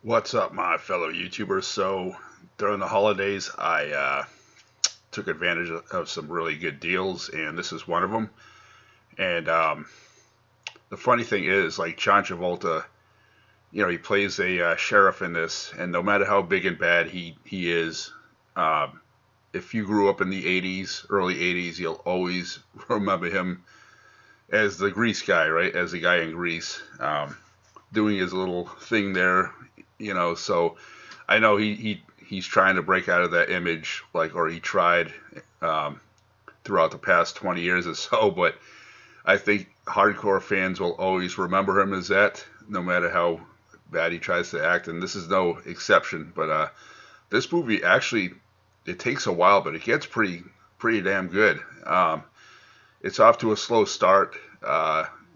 What's up, my fellow YouTubers? So, during the holidays, I took advantage of some really good deals, and this is one of them. And the funny thing is, like John Travolta, he plays a sheriff in this, and no matter how big and bad he is, um, if you grew up in the '80s, early '80s, you'll always remember him as the Grease guy, right? As the guy in Grease, doing his little thing there, So I know he's trying to break out of that image, like, or he tried um, throughout the past 20 years or so. But I think hardcore fans will always remember him as that, no matter how bad he tries to act, and this is no exception. But this movie actually, it takes a while, but it gets pretty damn good. It's off to a slow start.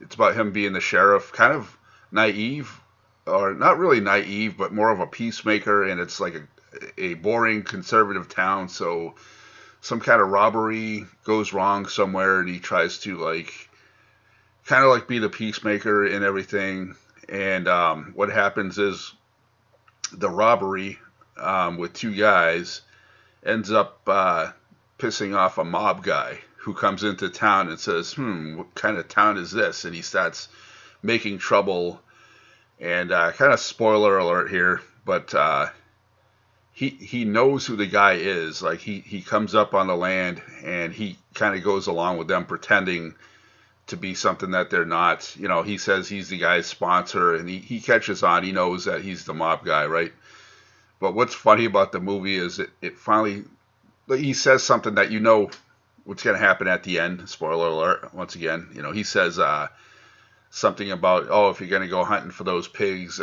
It's about him being the sheriff, kind of naive, or not really naive, but more of a peacemaker, and it's like a boring conservative town. So some kind of robbery goes wrong somewhere, and he tries to like kind of like be the peacemaker and everything. And what happens is the robbery with two guys ends up pissing off a mob guy who comes into town and says, what kind of town is this? And he starts making trouble. And kind of spoiler alert here, but he knows who the guy is. Like he comes up on the land and he kind of goes along with them pretending to be something that they're not. He says he's the guy's sponsor, and he catches on. He knows that he's the mob guy, right? But what's funny about the movie is it finally, he says something that what's going to happen at the end. Spoiler alert, once again. He says something about, oh, if you're going to go hunting for those pigs,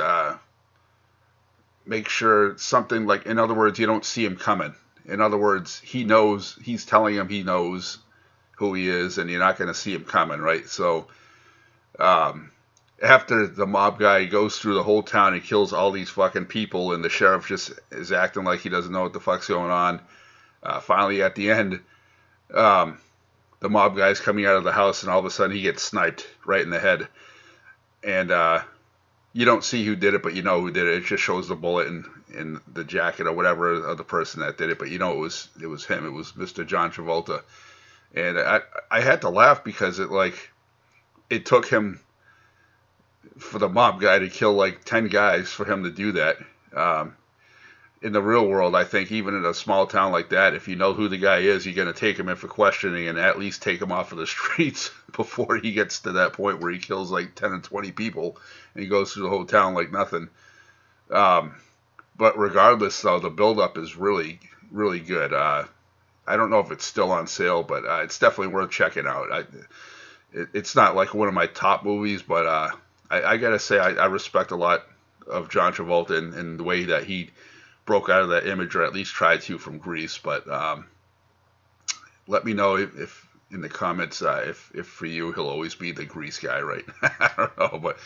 make sure something like, in other words, you don't see him coming. In other words, he's telling him he knows who he is, and you're not going to see him coming, right? So after the mob guy goes through the whole town and kills all these fucking people, and the sheriff just is acting like he doesn't know what the fuck's going on, finally at the end, the mob guy's coming out of the house, and all of a sudden he gets sniped right in the head. And you don't see who did it, but you know who did it. It just shows the bullet in the jacket or whatever of the person that did it, but it was him. It was Mr. John Travolta. And I had to laugh because it took him, for the mob guy to kill like 10 guys for him to do that. In the real world, I think even in a small town like that, if you know who the guy is, you're going to take him in for questioning and at least take him off of the streets before he gets to that point where he kills like 10 and 20 people and he goes through the whole town like nothing. But regardless, though, the build-up is really, really good. I don't know if it's still on sale, but it's definitely worth checking out. It's not like one of my top movies, but I got to say I respect a lot of John Travolta and the way that he broke out of that image, or at least tried to, from Grease. But let me know if in the comments if for you he'll always be the Grease guy, right? I don't know, but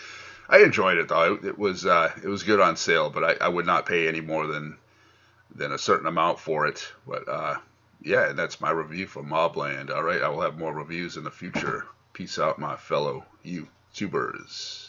I enjoyed it though. It was good on sale, but I would not pay any more than a certain amount for it. But yeah, that's my review for Mobland. All right, I will have more reviews in the future. Peace out, my fellow YouTubers.